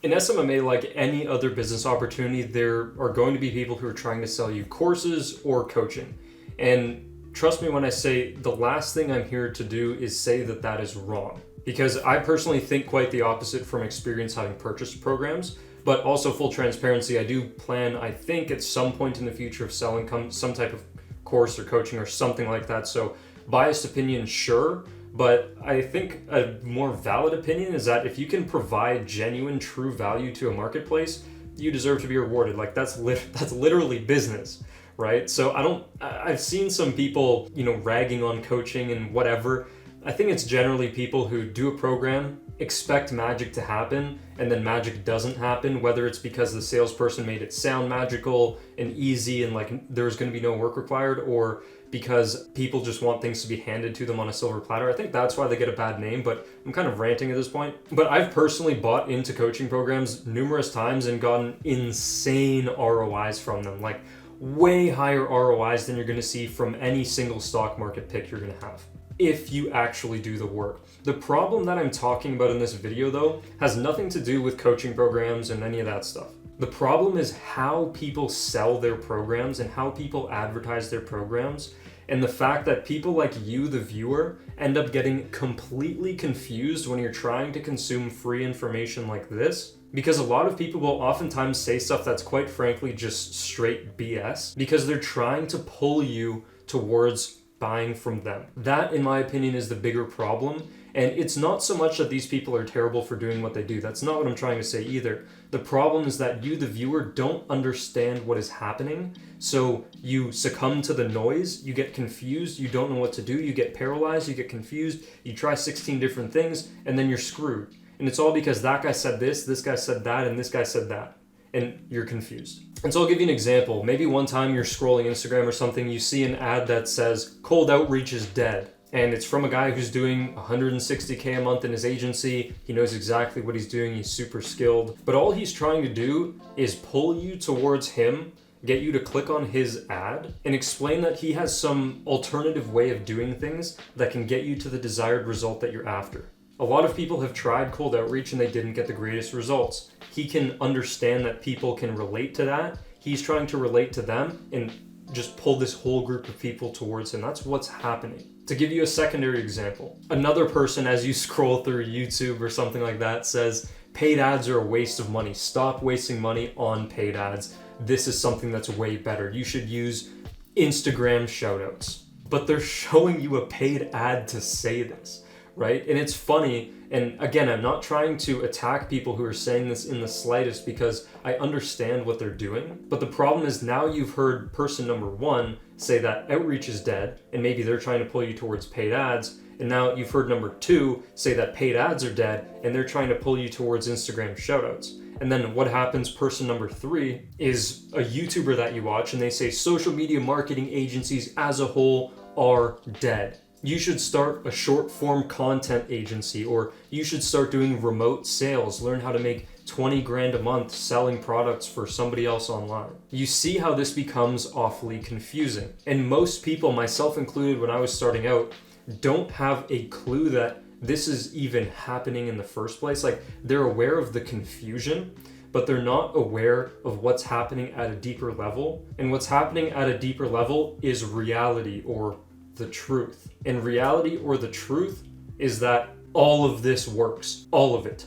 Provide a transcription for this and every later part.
In SMMA, like any other business opportunity, there are going to be people who are trying to sell you courses or coaching. And trust me when I say the last thing I'm here to do is say that that is wrong. Because I personally think quite the opposite from experience having purchased programs. But also full transparency, I do plan, I think at some point in the future, of selling some type of course or coaching or something like that. So biased opinion, sure. But I think a more valid opinion is that if you can provide genuine, true value to a marketplace, you deserve to be rewarded. Like that's literally business, right? So I've seen some people, ragging on coaching and whatever. I think it's generally people who do a program, expect magic to happen, and then magic doesn't happen, whether it's because the salesperson made it sound magical and easy and like there's going to be no work required, or because people just want things to be handed to them on a silver platter. I think that's why they get a bad name, but I'm kind of ranting at this point. But I've personally bought into coaching programs numerous times and gotten insane ROIs from them, like way higher ROIs than you're going to see from any single stock market pick you're going to have, if you actually do the work. The problem that I'm talking about in this video, though, has nothing to do with coaching programs and any of that stuff. The problem is how people sell their programs and how people advertise their programs, and the fact that people like you, the viewer, end up getting completely confused when you're trying to consume free information like this. Because a lot of people will oftentimes say stuff that's quite frankly just straight BS because they're trying to pull you towards buying from them. That, in my opinion, is the bigger problem. And it's not so much that these people are terrible for doing what they do. That's not what I'm trying to say either. The problem is that you, the viewer, don't understand what is happening. So you succumb to the noise, you get confused, you don't know what to do, you get paralyzed, you get confused, you try 16 different things, and then you're screwed. And it's all because that guy said this guy said that, and this guy said that. And you're confused. And so I'll give you an example. Maybe one time you're scrolling Instagram or something, you see an ad that says, cold outreach is dead. And it's from a guy who's doing $160K a month in his agency. He knows exactly what he's doing. He's super skilled. But all he's trying to do is pull you towards him, get you to click on his ad, and explain that he has some alternative way of doing things that can get you to the desired result that you're after. A lot of people have tried cold outreach and they didn't get the greatest results. He can understand that people can relate to that. He's trying to relate to them and just pull this whole group of people towards him. That's what's happening. To give you a secondary example, another person, as you scroll through YouTube or something like that, says paid ads are a waste of money. Stop wasting money on paid ads. This is something that's way better. You should use Instagram shoutouts. But they're showing you a paid ad to say this, right? And it's funny. And again, I'm not trying to attack people who are saying this in the slightest because I understand what they're doing. But the problem is now you've heard person number one say that outreach is dead, and maybe they're trying to pull you towards paid ads. And now you've heard number two say that paid ads are dead, and they're trying to pull you towards Instagram shoutouts. And then what happens, person number three, is a YouTuber that you watch, and they say social media marketing agencies as a whole are dead. You should start a short form content agency, or you should start doing remote sales, learn how to make 20 grand a month selling products for somebody else online. You see how this becomes awfully confusing. And most people, myself included when I was starting out, don't have a clue that this is even happening in the first place. Like, they're aware of the confusion, but they're not aware of what's happening at a deeper level. And what's happening at a deeper level is reality, or the truth. And reality or the truth is that all of this works. All of it.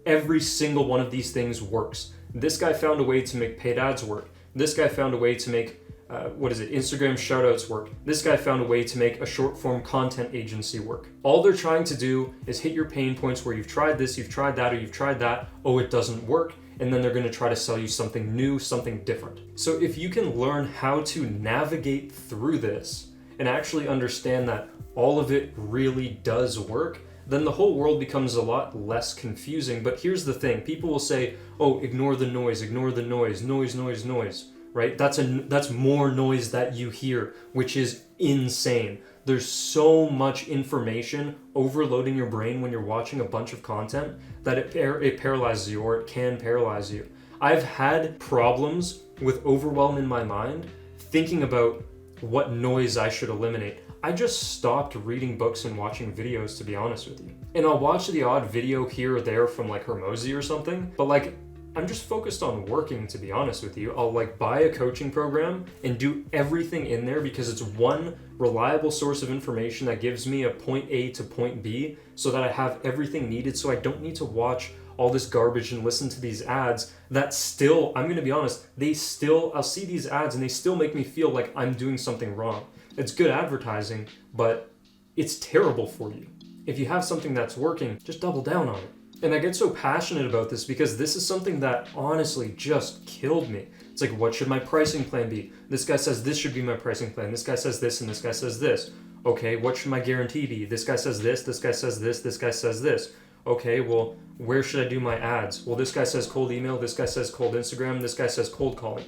Every single one of these things works. This guy found a way to make paid ads work. This guy found a way to make, Instagram shoutouts work. This guy found a way to make a short form content agency work. All they're trying to do is hit your pain points where you've tried this, you've tried that, or you've tried that. Oh, it doesn't work. And then they're going to try to sell you something new, something different. So if you can learn how to navigate through this and actually understand that all of it really does work, then the whole world becomes a lot less confusing. But here's the thing. People will say, oh, ignore the noise, noise, right? That's more noise that you hear, which is insane. There's so much information overloading your brain when you're watching a bunch of content that it paralyzes you, or it can paralyze you. I've had problems with overwhelm in my mind thinking about what noise I should eliminate. I just stopped reading books and watching videos, to be honest with you. And I'll watch the odd video here or there from like Hermosi or something, but like, I'm just focused on working, to be honest with you. I'll like buy a coaching program and do everything in there because it's one reliable source of information that gives me a point A to point B so that I have everything needed, so I don't need to watch all this garbage and listen to these ads that still, I'm gonna be honest, I'll see these ads and they still make me feel like I'm doing something wrong. It's good advertising, but it's terrible for you. If you have something that's working, just double down on it. And I get so passionate about this because this is something that honestly just killed me. It's like, what should my pricing plan be? This guy says this should be my pricing plan. This guy says this and this guy says this. Okay, what should my guarantee be? This guy says this guy says this guy says this. Okay, well, where should I do my ads? Well, this guy says cold email, this guy says cold Instagram, this guy says cold calling.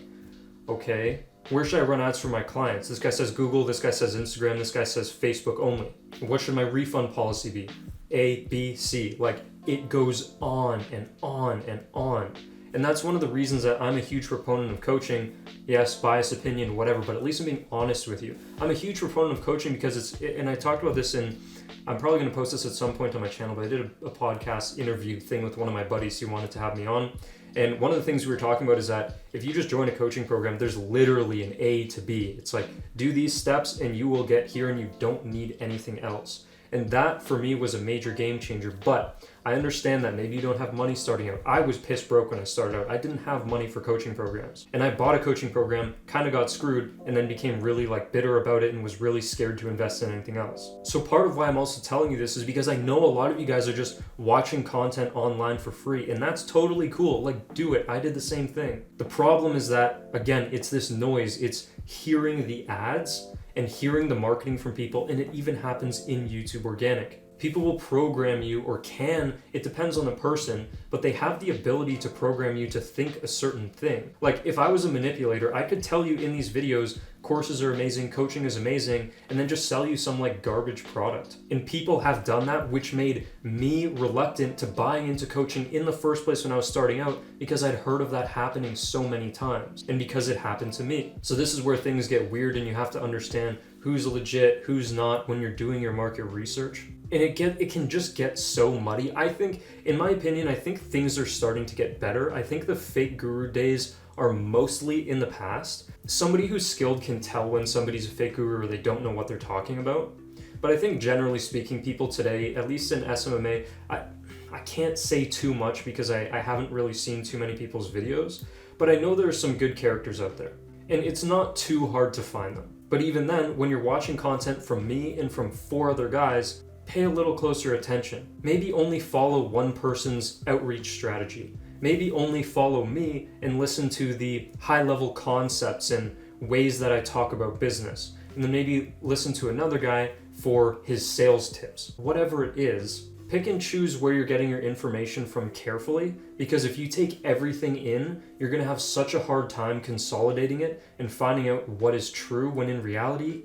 Okay, where should I run ads for my clients? This guy says Google, this guy says Instagram, this guy says Facebook only. What should my refund policy be? A, B, C. Like, it goes on and on and on. And that's one of the reasons that I'm a huge proponent of coaching. Yes, biased opinion, whatever, but at least I'm being honest with you. I'm a huge proponent of coaching because and I talked about this I'm probably going to post this at some point on my channel, but I did a podcast interview thing with one of my buddies who wanted to have me on. And one of the things we were talking about is that if you just join a coaching program, there's literally an A to B. It's like, do these steps and you will get here and you don't need anything else. And that for me was a major game changer, but I understand that maybe you don't have money starting out. I was piss broke when I started out. I didn't have money for coaching programs. And I bought a coaching program, kind of got screwed, and then became really like bitter about it and was really scared to invest in anything else. So part of why I'm also telling you this is because I know a lot of you guys are just watching content online for free, and that's totally cool. Like, do it. I did the same thing. The problem is that, again, it's this noise. It's hearing the ads and hearing the marketing from people, and it even happens in YouTube organic. People will program you, or can, it depends on the person, but they have the ability to program you to think a certain thing. Like, if I was a manipulator, I could tell you in these videos, courses are amazing, coaching is amazing, and then just sell you some like garbage product. And people have done that, which made me reluctant to buying into coaching in the first place when I was starting out, because I'd heard of that happening so many times, and because it happened to me. So this is where things get weird, and you have to understand who's legit, who's not when you're doing your market research. And it can just get so muddy. I think, in my opinion, I think things are starting to get better. I think the fake guru days are mostly in the past. Somebody who's skilled can tell when somebody's a fake guru or they don't know what they're talking about. But I think generally speaking, people today, at least in SMMA, I can't say too much because I haven't really seen too many people's videos, but I know there's some good characters out there. And it's not too hard to find them. But even then, when you're watching content from me and from 4 other guys, pay a little closer attention. Maybe only follow one person's outreach strategy. Maybe only follow me and listen to the high-level concepts and ways that I talk about business. And then maybe listen to another guy for his sales tips. Whatever it is, pick and choose where you're getting your information from carefully, because if you take everything in, you're gonna have such a hard time consolidating it and finding out what is true, when in reality,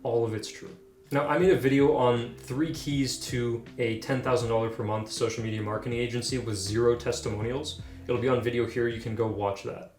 all of it's true. Now, I made a video on 3 keys to a $10,000 per month social media marketing agency with 0 testimonials. It'll be on video here, you can go watch that.